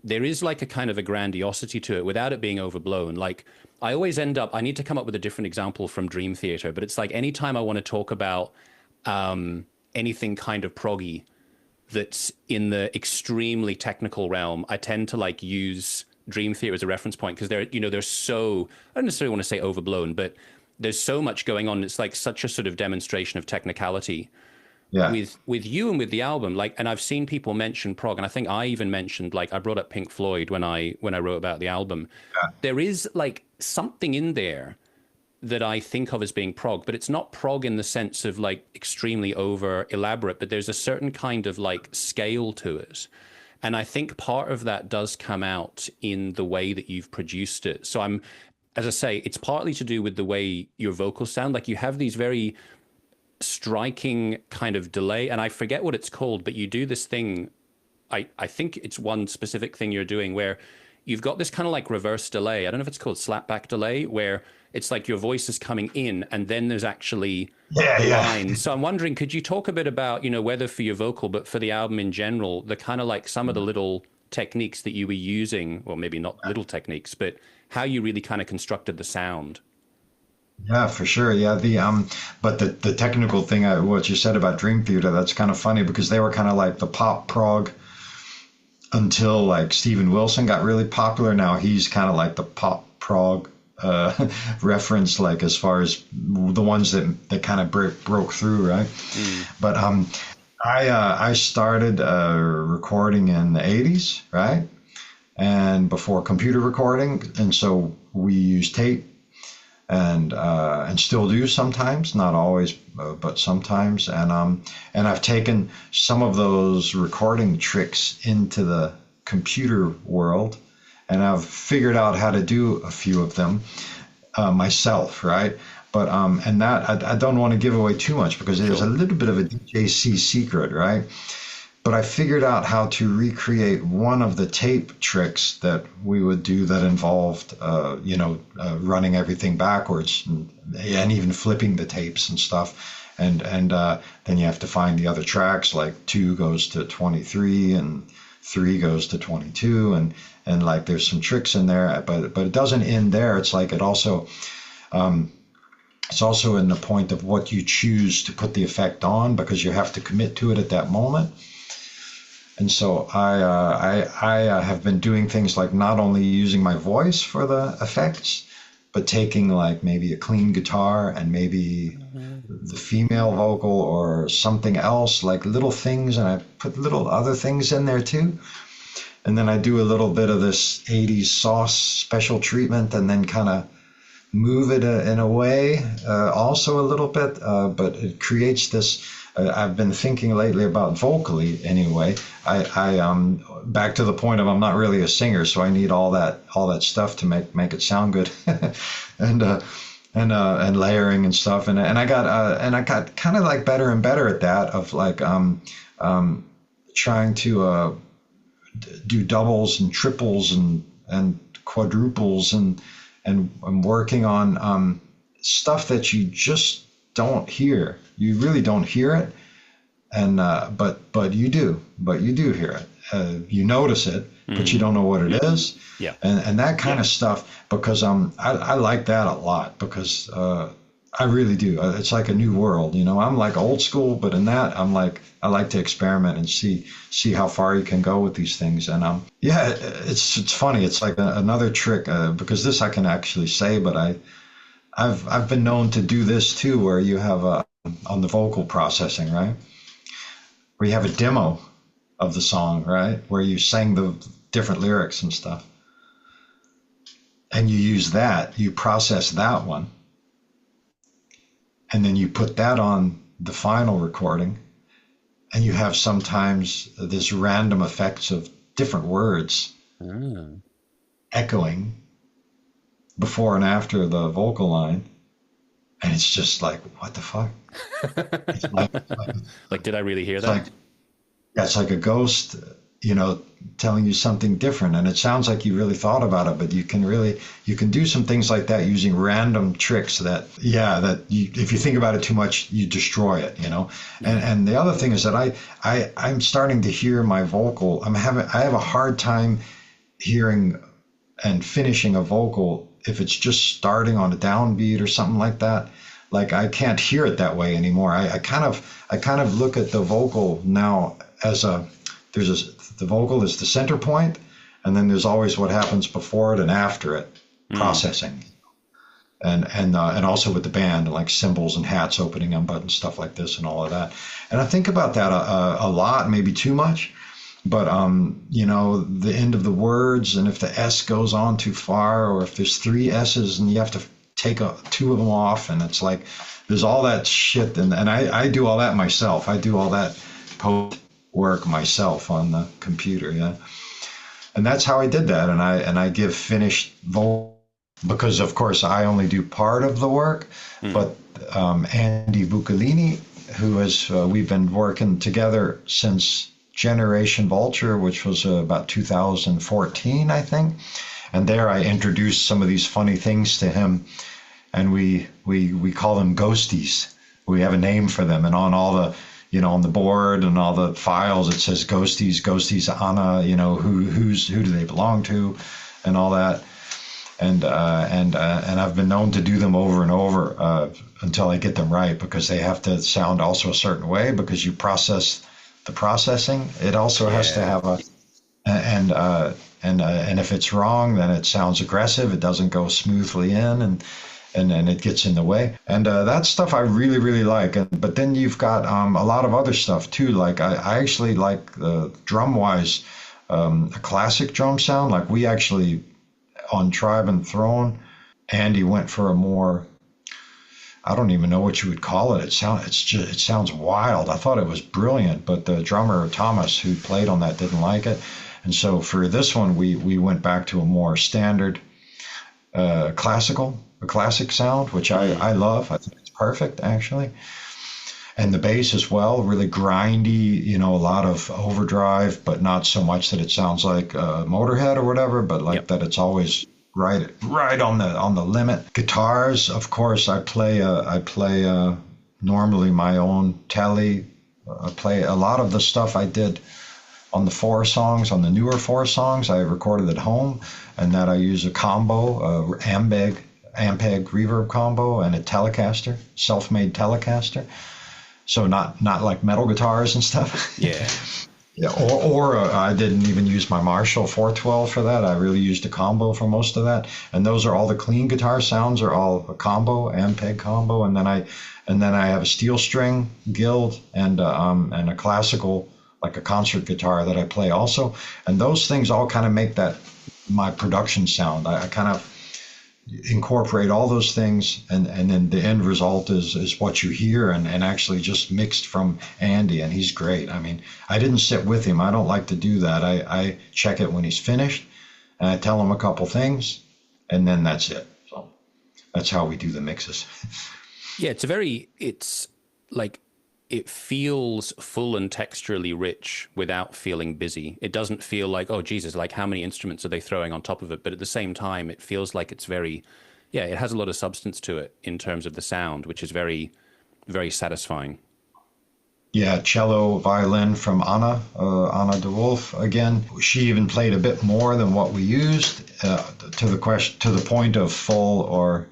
there is like a kind of a grandiosity to it without it being overblown. Like I always I need to come up with a different example from Dream Theater, but it's like anytime I want to talk about anything kind of proggy that's in the extremely technical realm, I tend to like use Dream Theater as a reference point, because they're so, I don't necessarily want to say overblown, but there's so much going on. It's like such a sort of demonstration of technicality. Yeah. With you and with the album, like, and I've seen people mention prog, and I think I even mentioned, like, I brought up Pink Floyd when I wrote about the album. Yeah. There is like something in there that I think of as being prog, but it's not prog in the sense of like extremely over elaborate, but there's a certain kind of like scale to it. And I think part of that does come out in the way that you've produced it. So as I say, it's partly to do with the way your vocals sound. Like you have these very striking kind of delay, and I forget what it's called, but you do this thing, I think it's one specific thing you're doing where you've got this kind of like reverse delay. I don't know if it's called slapback delay, where it's like your voice is coming in and then there's actually the line. So I'm wondering, could you talk a bit about, whether for your vocal, but for the album in general, the kind of like some of the little techniques that you were using, or maybe not little techniques, but how you really kind of constructed the sound? Yeah, for sure. Yeah, but the technical thing, what you said about Dream Theater, that's kind of funny, because they were kind of like the pop prog until like Steven Wilson got really popular. Now he's kind of like the pop prog reference, like as far as the ones that kind of broke through, right? But I started recording in the 80s, right? And before computer recording, and so we used tape. And still do sometimes, not always, but sometimes. And I've taken some of those recording tricks into the computer world, and I've figured out how to do a few of them myself, right? But and that I don't want to give away too much, because there's a little bit of a DJC secret, right? But I figured out how to recreate one of the tape tricks that we would do that involved, running everything backwards and even flipping the tapes and stuff. And then you have to find the other tracks, like 2 goes to 23 and 3 goes to 22. And like there's some tricks in there, but it doesn't end there. It's like it's also in the point of what you choose to put the effect on, because you have to commit to it at that moment. And so I have been doing things like not only using my voice for the effects, but taking like maybe a clean guitar and maybe the female vocal or something else, like little things, and I put little other things in there too. And then I do a little bit of this 80s sauce special treatment, and then kind of move it in a way, also a little bit, but it creates this. I've been thinking lately about vocally anyway. I back to the point of I'm not really a singer, so I need all that stuff to make it sound good, and and layering and stuff, and I got kind of like better and better at that of like trying to do doubles and triples and quadruples and I'm working on stuff that you just don't hear. You really don't hear it, and but you do. But you do hear it. You notice it, but you don't know what it is. Yeah. And that kind of stuff. Because I like that a lot because I really do. It's like a new world. You know, I'm like old school, but in that I'm like I like to experiment and see how far you can go with these things. And yeah, it's funny. It's like another trick because this I can actually say, but I've been known to do this too, where you have on the vocal processing, right? Where you have a demo of the song, right? Where you sang the different lyrics and stuff. And you use that, you process that one. And then you put that on the final recording. And you have sometimes this random effects of different words echoing before and after the vocal line. And it's just like, what the fuck? It's Like, did I really hear that? like, it's like a ghost, you know, telling you something different. And it sounds like you really thought about it, but you can do some things like that using random tricks that if you think about it too much, you destroy it, you know? And the other thing is that I'm starting to hear my vocal. I have a hard time hearing and finishing a vocal if it's just starting on a downbeat or something like that. Like I can't hear it that way anymore. I kind of look at the vocal now as the vocal is the center point, and then there's always what happens before it and after it, processing, and also with the band, like cymbals and hats opening on buttons, stuff like this, and all of that. And I think about that a lot, maybe too much. But you know, the end of the words, and if the S goes on too far, or if there's 3 S's and you have to take 2 of them off, and it's like there's all that shit, and I do all that myself. I do all that post work myself on the computer, yeah. And that's how I did that, and I give finished vocal because of course I only do part of the work, but Andy Bucalini, who has we've been working together since Generation Vulture, which was about 2014, I think. And there I introduced some of these funny things to him, and we call them ghosties. We have a name for them, and on all the, you know, on the board and all the files it says ghosties Anna, you know, who do they belong to, and all that. And I've been known to do them over and over until I get them right, because they have to sound also a certain way, because you process the processing. It also has to have and if it's wrong, then it sounds aggressive. It doesn't go smoothly in, and it gets in the way. And that stuff I really, really like. But then you've got a lot of other stuff too. Like I actually like drum-wise, a classic drum sound. Like we actually, on Tribe and Throne, Andy went for a more, I don't even know what you would call it. It sounds wild. I thought it was brilliant, but the drummer Thomas, who played on that, didn't like it. And so for this one, we went back to a more standard classic sound, which I love. I think it's perfect, actually. And the bass as well, really grindy, you know, a lot of overdrive, but not so much that it sounds like Motorhead or whatever, but like that it's always right on the limit. Guitars, of course, I play normally my own telly. I play a lot of the stuff I did on the newer 4 songs I recorded at home, and that I use a combo, Ampeg reverb combo, and a Telecaster, self-made Telecaster. So not like metal guitars and stuff. Yeah. Yeah, or I didn't even use my Marshall 412 for that. I really used a combo for most of that, and those are all the clean guitar sounds are all a combo, Ampeg combo, and then I have a steel string guild and a classical, like a concert guitar that I play also, and those things all kind of make that my production sound. I kind of incorporate all those things, and then the end result is what you hear, and actually just mixed from Andy, and he's great. I mean, I didn't sit with him. I don't like to do that. I check it when he's finished, and I tell him a couple things, and then that's it. So that's how we do the mixes. Yeah, it's like it feels full and texturally rich without feeling busy. It doesn't feel like, oh, Jesus, like how many instruments are they throwing on top of it? But at the same time, it feels like it's very, yeah, it has a lot of substance to it in terms of the sound, which is very, very satisfying. Yeah, cello, violin from Anna de Wolf. Again, she even played a bit more than what we used, to the point of full or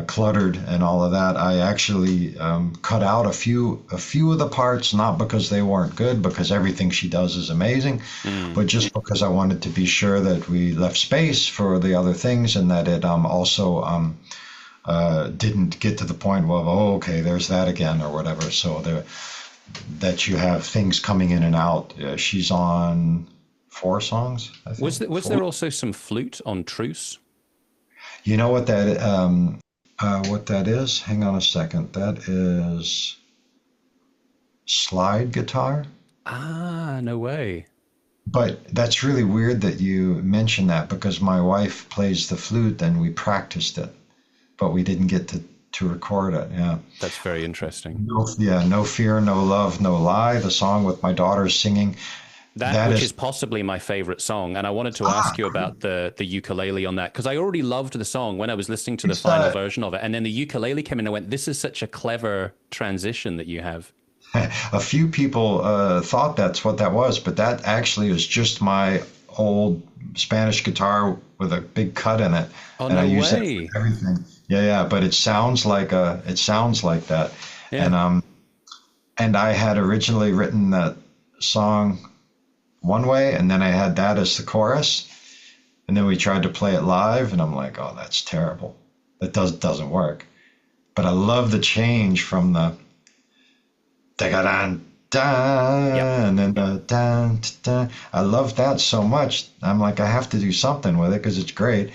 cluttered and all of that. I actually cut out a few of the parts, not because they weren't good, because everything she does is amazing, but just because I wanted to be sure that we left space for the other things, and that it also didn't get to the point of, oh, okay, there's that again or whatever. So that you have things coming in and out. She's on 4 songs, I think. Was there also some flute on Truce? You know what that is? Hang on a second. That is slide guitar. Ah, no way. But that's really weird that you mention that, because my wife plays the flute and we practiced it, but we didn't get to record it. Yeah. That's very interesting. No Fear, No Love, No Lie, the song with my daughter singing. That which is possibly my favorite song, and I wanted to ask you about the ukulele on that, because I already loved the song when I was listening to the final version of it, and then the ukulele came in and I went, this is such a clever transition that you have. A few people thought that's what that was, but that actually is just my old Spanish guitar with a big cut in it. Oh, and no I use way. it for everything. Yeah, but it sounds like that. Yeah. And I had originally written that song one way, and then I had that as the chorus, and then we tried to play it live, and I'm like, oh, that's terrible. That doesn't work. But I love the change from the da-ga-dan, da, Yep. and then the da, da. I love that so much. I'm like, I have to do something with it because it's great.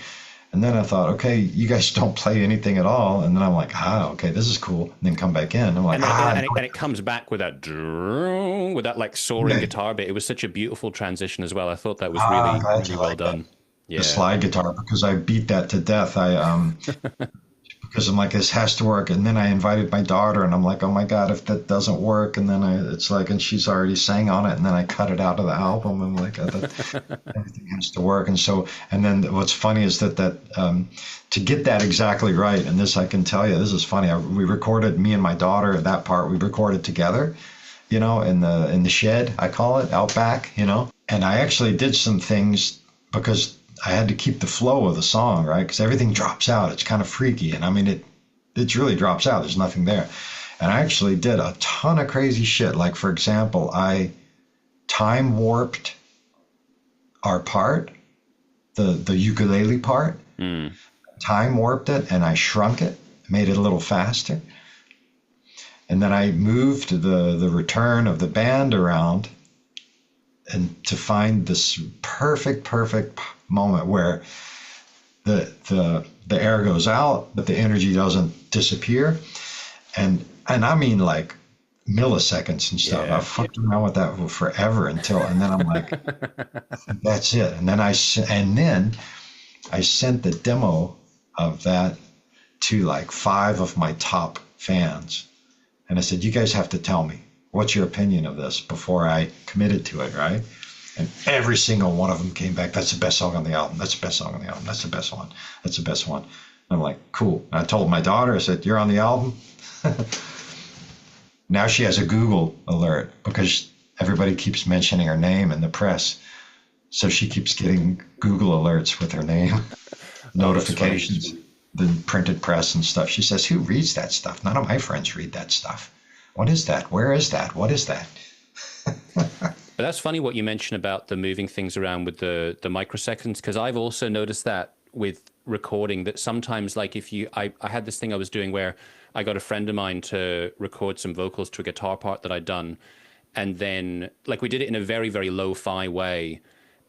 And then I thought, okay, you guys don't play anything at all. And then I'm like, okay, this is cool. And then come back in. I'm like, And it comes back with that like soaring guitar bit. It was such a beautiful transition as well. I thought that was really, glad really you well like done. the Yeah. slide guitar, because I beat that to death. Because I'm like, this has to work. And then I invited my daughter, and I'm like, oh my God, if that doesn't work. And then it's like, and she's already sang on it. And then I cut it out of the album. I'm like, everything has to work. And then what's funny is that to get that exactly right, and this I can tell you, this is funny. We recorded, me and my daughter, that part we recorded together, in the shed, I call it, out back, And I actually did some things because I had to keep the flow of the song, right? Because everything drops out. It's kind of freaky. And I mean, it really drops out. There's nothing there. And I actually did a ton of crazy shit. Like, for example, I time warped our part, the ukulele part, time warped it, and I shrunk it, made it a little faster. And then I moved the return of the band around, and to find this perfect moment where the air goes out, but the energy doesn't disappear. And I mean, like, milliseconds and stuff. Yeah. I've fucked around with that for forever and then I'm like, that's it. And then I sent the demo of that to like 5 of my top fans. And I said, you guys have to tell me, what's your opinion of this before I committed to it, right? And every single one of them came back, that's the best song on the album. That's the best song on the album. That's the best one. That's the best one. And I'm like, cool. And I told my daughter, I said, you're on the album? Now she has a Google alert because everybody keeps mentioning her name in the press. So she keeps getting Google alerts with her name, notifications, the printed press and stuff. She says, who reads that stuff? None of my friends read that stuff. What is that? Where is that? What is that? But that's funny what you mentioned about the moving things around with the microseconds, because I've also noticed that with recording, that sometimes, like, I had this thing I was doing where I got a friend of mine to record some vocals to a guitar part that I'd done, and then, like, we did it in a very, very lo-fi way,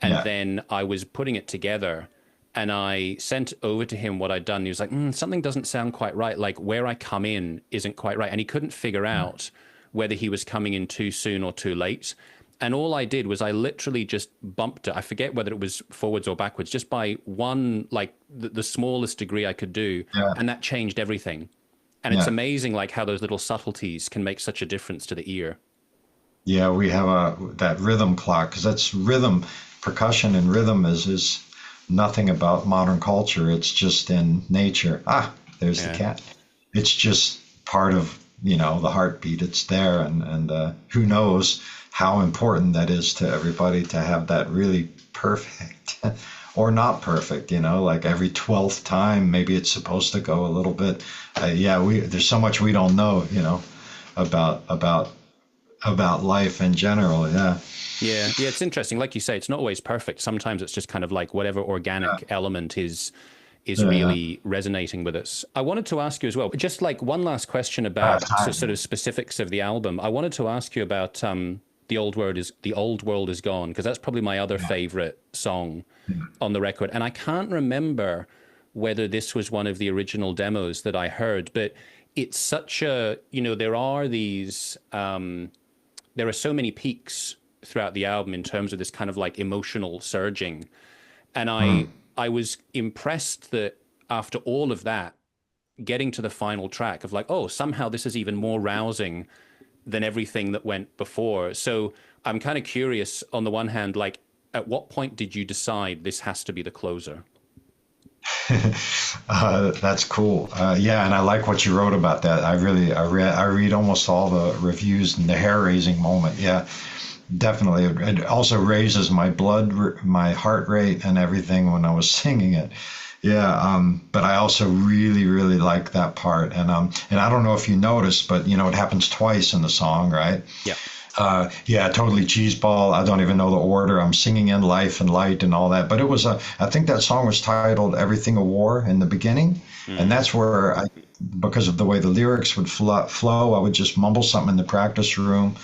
and then I was putting it together, And I sent over to him what I'd done. He was like, something doesn't sound quite right. Like where I come in isn't quite right. And he couldn't figure out whether he was coming in too soon or too late. And all I did was I literally just bumped it. I forget whether it was forwards or backwards, just by one, like the smallest degree I could do. Yeah. And that changed everything. And it's Yeah. amazing like how those little subtleties can make such a difference to the ear. Yeah, we have that rhythm clock because that's rhythm, percussion and rhythm is nothing about modern culture. It's just in nature. Ah, there's the Yeah. cat. It's just part of, the heartbeat. It's there, and who knows how important that is to everybody to have that really perfect or not perfect. Like every 12th time, maybe it's supposed to go a little bit. Yeah, there's so much we don't know, about life in general. Yeah. Yeah, it's interesting. Like you say, it's not always perfect. Sometimes it's just kind of like whatever organic element is Yeah. really resonating with us. I wanted to ask you as well, just like one last question Ah, about sort time. of specifics of the album. I wanted to ask you about the old world is gone, because that's probably my other favorite song on the record, and I can't remember whether this was one of the original demos that I heard, but it's such a there are so many peaks throughout the album in terms of this kind of like emotional surging. And I was impressed that after all of that, getting to the final track of like, oh, somehow this is even more rousing than everything that went before. So I'm kind of curious on the one hand, like at what point did you decide this has to be the closer? That's cool. Yeah, and I like what you wrote about that. I read almost all the reviews and the hair raising moment. Yeah, definitely. It also raises my heart rate and everything when I was singing it. Yeah, but I also really, really like that part. And I don't know if you noticed, but it happens twice in the song, right? Yeah. Yeah, totally cheeseball. I don't even know the order. I'm singing in life and light and all that. But I think that song was titled Everything a War in the beginning. And that's where because of the way the lyrics would flow, I would just mumble something in the practice room.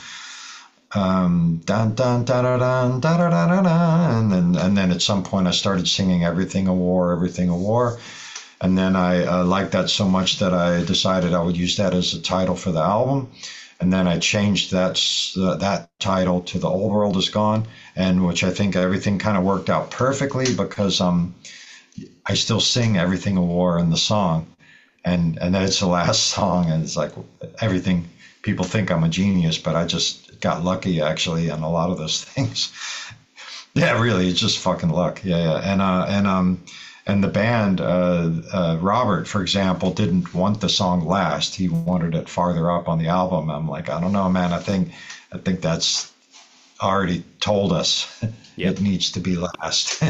Dun, dun, da, da, dun, da, da, da, da, da. And then at some point I started singing Everything a War, Everything a War. And then I liked that so much that I decided I would use that as a title for the album. And then I changed that title to The Old World Is Gone, and which I think everything kind of worked out perfectly because I still sing Everything a War in the song, and then it's the last song, and it's like everything. People think I'm a genius, but I just got lucky actually on a lot of those things. Yeah, really, it's just fucking luck. Yeah. And the band, Robert, for example, didn't want the song last. He wanted it farther up on the album. I'm like, I don't know, man. I think that's already told us Yep. it needs to be last.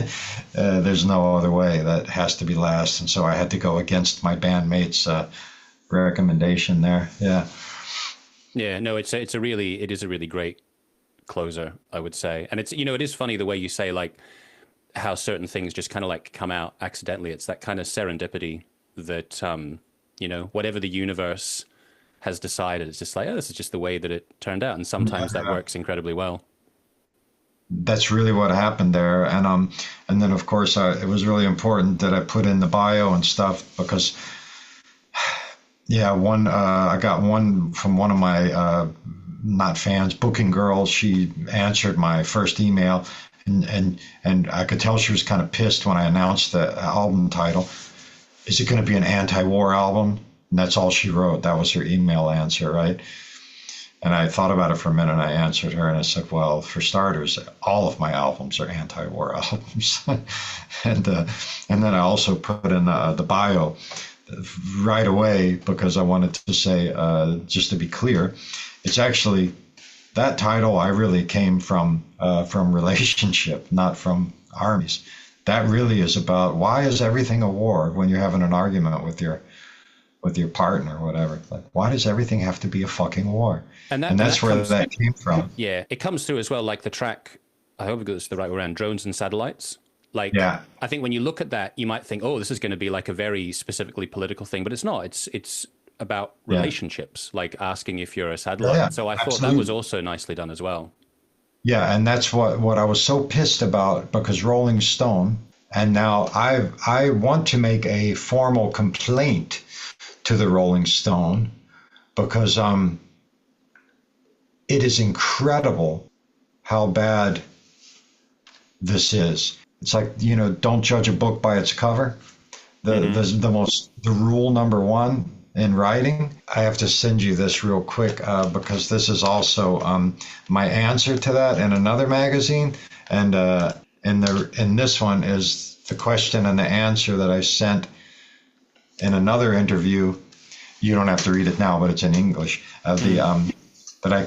There's no other way. That has to be last. And so I had to go against my bandmates' recommendation there. Yeah. Yeah, no, it is a really great closer, I would say. And it is funny the way you say like how certain things just kind of like come out accidentally. It's that kind of serendipity that whatever the universe has decided, it's just like, oh, this is just the way that it turned out, and sometimes that works incredibly well. That's really what happened there. And then of course it was really important that I put in the bio and stuff because yeah, I got one from one of my not fans, booking girls. She answered my first email, and I could tell she was kind of pissed when I announced the album title. Is it going to be an anti-war album? And that's all she wrote. That was her email answer, right? And I thought about it for a minute, and I answered her, and I said, well, for starters, all of my albums are anti-war albums. And then I also put in the bio right away because I wanted to say, just to be clear, it's actually that title I really came from relationship, not from armies. That really is about why is everything a war when you're having an argument with your partner or whatever. Like, why does everything have to be a fucking war? And And that's where that came from. yeah, it comes through as well, like the track, I hope I got this the right way around, Drones and Satellites. Like, Yeah. I think when you look at that, you might think, oh, this is going to be like a very specifically political thing, but it's not. It's about Yeah. relationships, like asking if you're a satellite. Yeah, So I thought that absolutely. was also nicely done as well. Yeah, and that's what I was so pissed about because Rolling Stone And now I want to make a formal complaint to the Rolling Stone because it is incredible how bad this is. It's like, don't judge a book by its cover. The rule number one in writing. I have to send you this real quick because this is also my answer to that in another magazine, and in this one is the question and the answer that I sent in another interview. You don't have to read it now, but it's in English. That I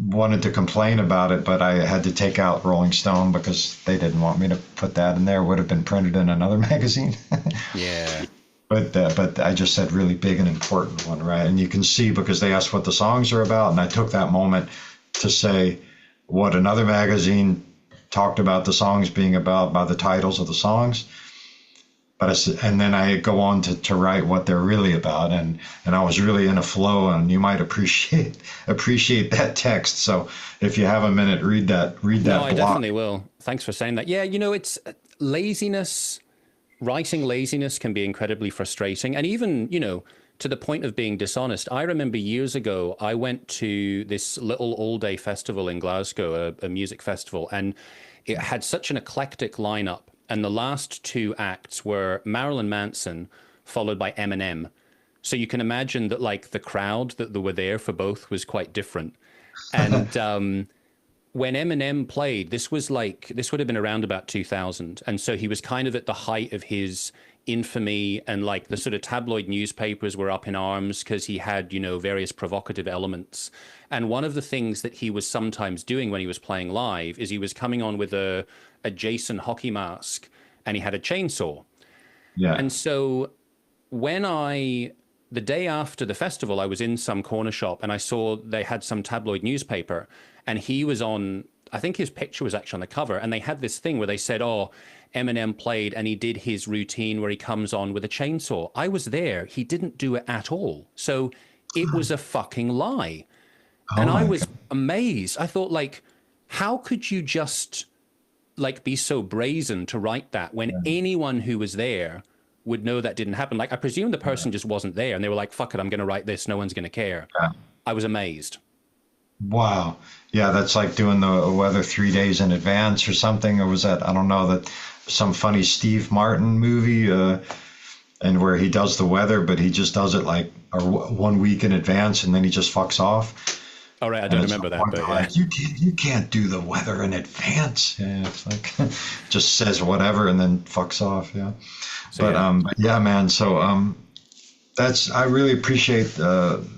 wanted to complain about it, but I had to take out Rolling Stone because they didn't want me to put that in there. It would have been printed in another magazine. Yeah. But I just said really big and important one, right? And you can see because they asked what the songs are about, and I took that moment to say what another magazine talked about the songs being about by the titles of the songs. And then I go on to write what they're really about, and I was really in a flow, and you might appreciate that text. So if you have a minute, read that. No, I block. definitely will. Thanks for saying that. Yeah, it's laziness. Writing laziness can be incredibly frustrating, and even to the point of being dishonest. I remember years ago I went to this little all-day festival in Glasgow, a music festival, and it had such an eclectic lineup. And the last two acts were Marilyn Manson, followed by Eminem. So you can imagine that like the crowd that were there for both was quite different. And when Eminem played, this would have been around about 2000. And so he was kind of at the height of his infamy, and like the sort of tabloid newspapers were up in arms because he had, various provocative elements. And one of the things that he was sometimes doing when he was playing live is he was coming on with a Jason hockey mask, and he had a chainsaw. Yeah. And so the day after the festival, I was in some corner shop and I saw they had some tabloid newspaper, and he was on, I think his picture was actually on the cover, and they had this thing where they said, oh, Eminem played and he did his routine where he comes on with a chainsaw. I was there. He didn't do it at all. So it was a fucking lie. And I was amazed. I thought, like, how could you just like be so brazen to write that when anyone who was there would know that didn't happen? Like, I presume the person just wasn't there, and they were like, fuck it, I'm going to write this. No one's going to care. Yeah. I was amazed. Wow. Yeah, that's like doing the weather 3 days in advance or something. Or was that, I don't know, that some funny Steve Martin movie and where he does the weather, but he just does it like 1 week in advance, and then he just fucks off. All right, I don't remember that, but like, you can't do the weather in advance. Yeah, it's like just says whatever and then fucks off. Yeah, so, but yeah, man. So I really appreciate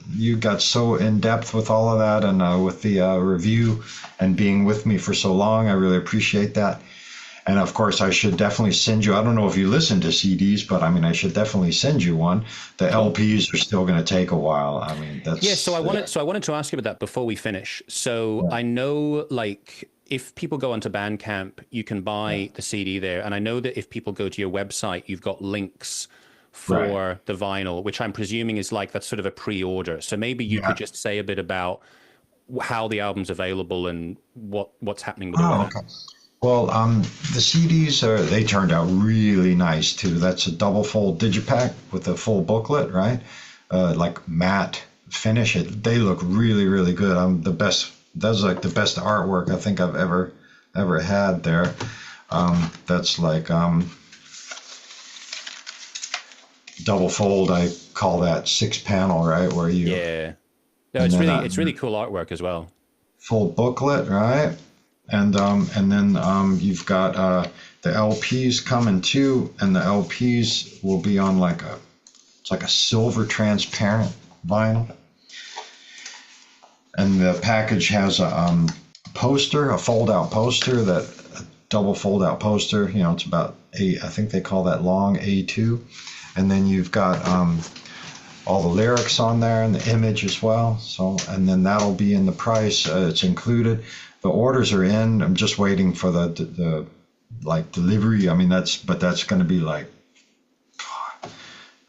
you got so in depth with all of that, and with the review and being with me for so long. I really appreciate that. And of course, I should definitely send you. I don't know if you listen to CDs, but I mean, I should definitely send you one. The LPs are still going to take a while. I mean, that's yeah. So I wanted to ask you about that before we finish. So I know, like, if people go onto Bandcamp, you can buy the CD there, and I know that if people go to your website, you've got links for the vinyl, which I'm presuming is like that's sort of a pre-order. So maybe you could just say a bit about how the album's available and what's happening with all that. Okay. Well, the CDs they turned out really nice too. That's a double fold digipack with a full booklet, right? Like matte finish. They look really, really good. The best. That's like the best artwork I think I've ever had there. That's like double fold. I call that 6-panel, right? Where you no, it's really cool artwork as well. Full booklet, right? And then you've got the LPs coming too, and the LPs will be on it's like a silver transparent vinyl. And the package has a poster, a fold-out poster, a double fold-out poster. It's about I think they call that long A2. And then you've got all the lyrics on there and the image as well. So, and then that'll be in the price. It's included. The orders are in. I'm just waiting for the like delivery. I mean, that's going to be like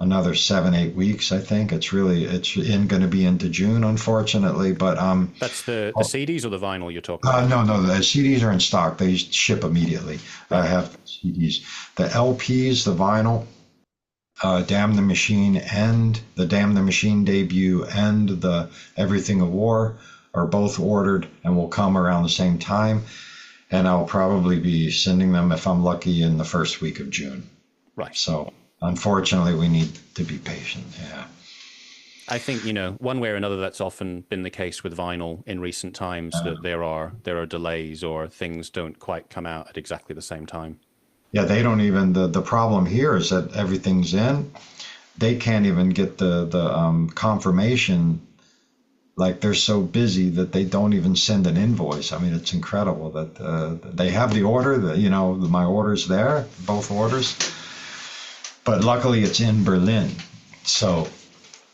another 7-8 weeks. I think it's going to be into June, unfortunately. But That's the CDs or the vinyl you're talking about? no, the CDs are in stock. They ship immediately. Right. I have CDs. The LPs, the vinyl, Damn the Machine and the Damn the Machine debut and the Everything of War are both ordered and will come around the same time. And I'll probably be sending them, if I'm lucky, in the first week of June. Right. So unfortunately, we need to be patient. Yeah. I think, one way or another, that's often been the case with vinyl in recent times, that there are delays or things don't quite come out at exactly the same time. Yeah, they don't even, the problem here is that everything's in. They can't even get the confirmation. Like, they're so busy that they don't even send an invoice. I mean, it's incredible that they have the order, my order's there, both orders. But luckily it's in Berlin. So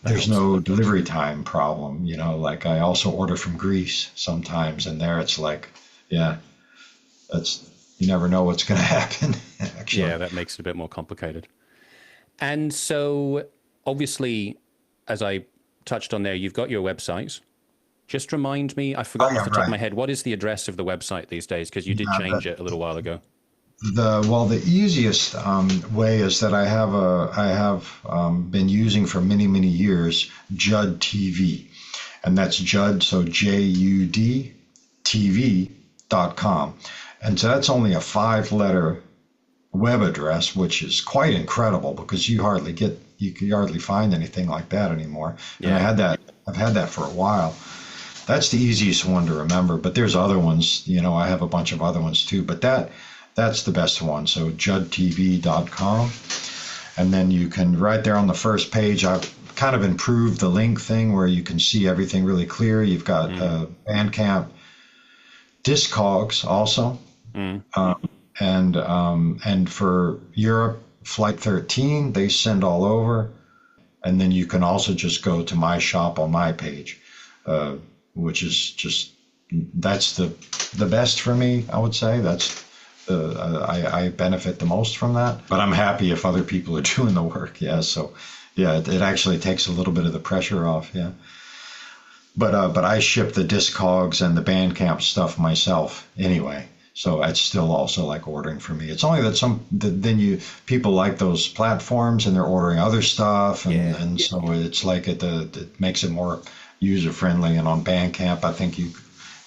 there's no delivery time problem. Like I also order from Greece sometimes, and there it's like, yeah, you never know what's going to happen. Actually. Yeah, that makes it a bit more complicated. And so, obviously, as I touched on there, you've got your website. Just remind me, I've forgotten off the top of my head, what is the address of the website these days? Because you did change it a little while ago. The easiest way is that I have been using for many, many years Judd TV, and that's Judd, so JUD TV.com. And so that's only a 5-letter web address, which is quite incredible because you can hardly find anything like that anymore. Yeah. And I've had that for a while. That's the easiest one to remember, but there's other ones, I have a bunch of other ones too, but that's the best one. So juddtv.com. And then you can, right there on the first page, I've kind of improved the link thing where you can see everything really clear. You've got Bandcamp, Discogs also. And for Europe, Flight 13, they send all over. And then you can also just go to my shop on my page, which is that's the best for me, I would say. That's I benefit the most from that. But I'm happy if other people are doing the work. Yeah. So yeah, it actually takes a little bit of the pressure off. Yeah. But I ship the Discogs and the Bandcamp stuff myself anyway. So it's still also like ordering for me. It's only that people like those platforms and they're ordering other stuff, and so it's like it makes it more user friendly. And on Bandcamp, I think you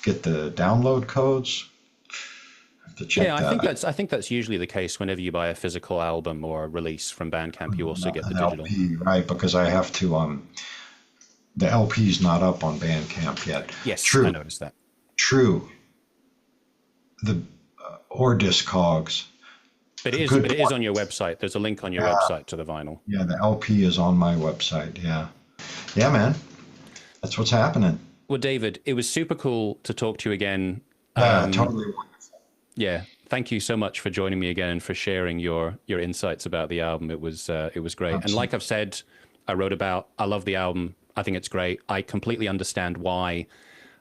get the download codes. I have to check that. I think that's usually the case whenever you buy a physical album or release from Bandcamp. You also get the digital. LP, right? Because I have to. The LP's not up on Bandcamp yet. Yes, true. I noticed that. True. Or Discogs. But it is on your website. There's a link on your website to the vinyl. Yeah, the LP is on my website. Yeah. Yeah, man. That's what's happening. Well, David, it was super cool to talk to you again. Totally wonderful. Yeah. Thank you so much for joining me again and for sharing your insights about the album. It was great. Absolutely. And like I've said, I love the album. I think it's great. I completely understand why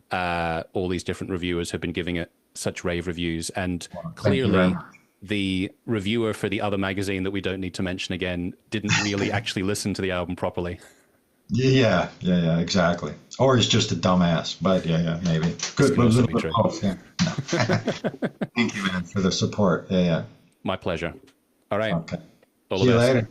all these different reviewers have been giving it such rave reviews, and clearly the reviewer for the other magazine that we don't need to mention again didn't really actually listen to the album properly. Yeah, exactly. Or he's just a dumbass, but yeah, maybe. Good. Yeah. Thank you, man, for the support. Yeah. My pleasure. All right. Okay. All See you later.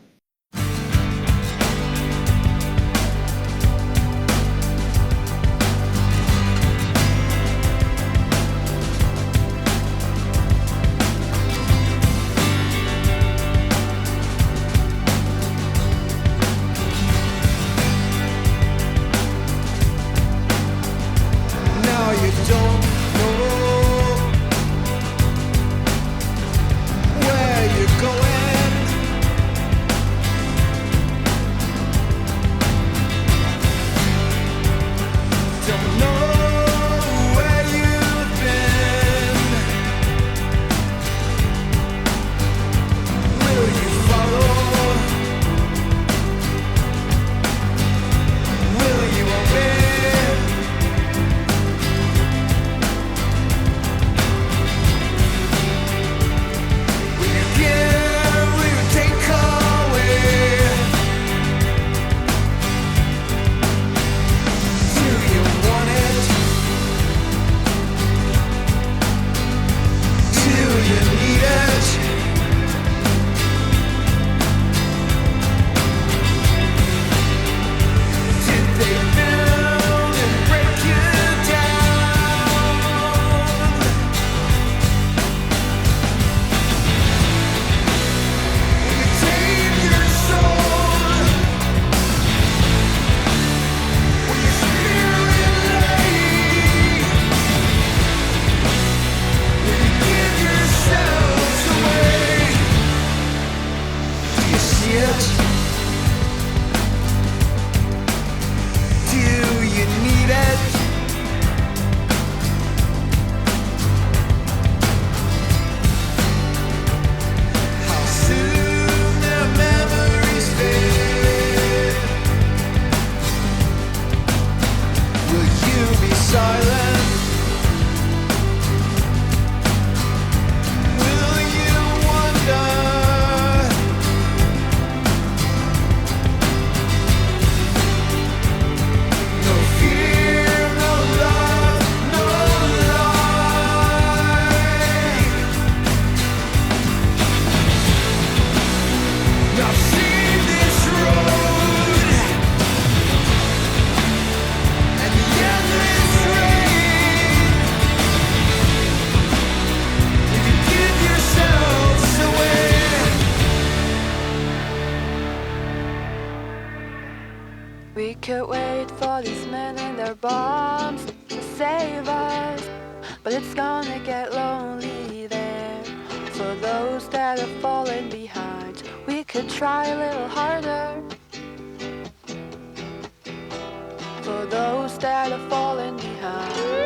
Now you don't know where you're going. We could wait for these men and their bombs to save us, but it's gonna get lonely there. For those that are falling behind, we could try a little harder. For those that are falling behind.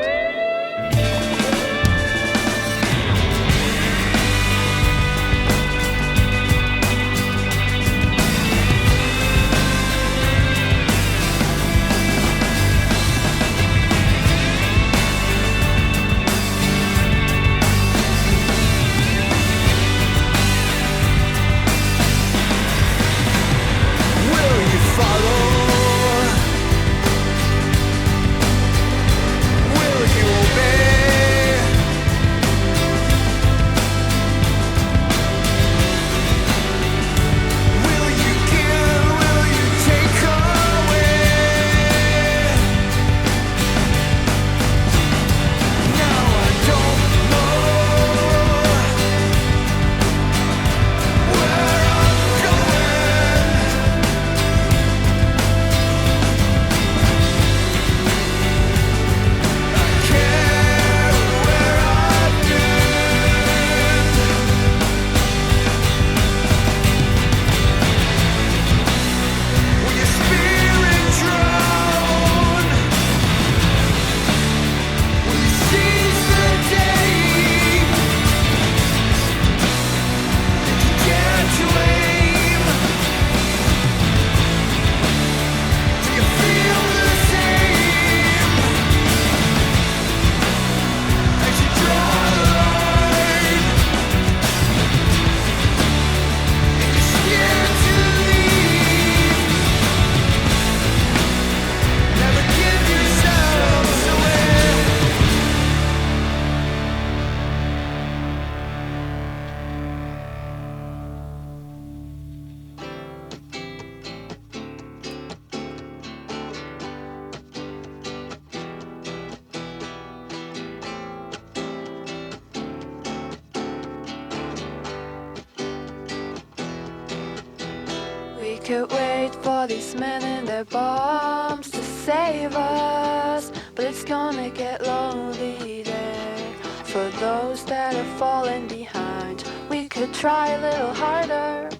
We could wait for these men and their bombs to save us, but it's gonna get lonely there. For those that are falling behind, we could try a little harder.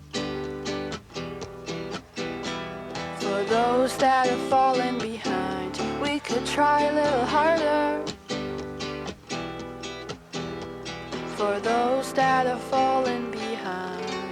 For those that are falling behind, we could try a little harder. For those that are falling behind.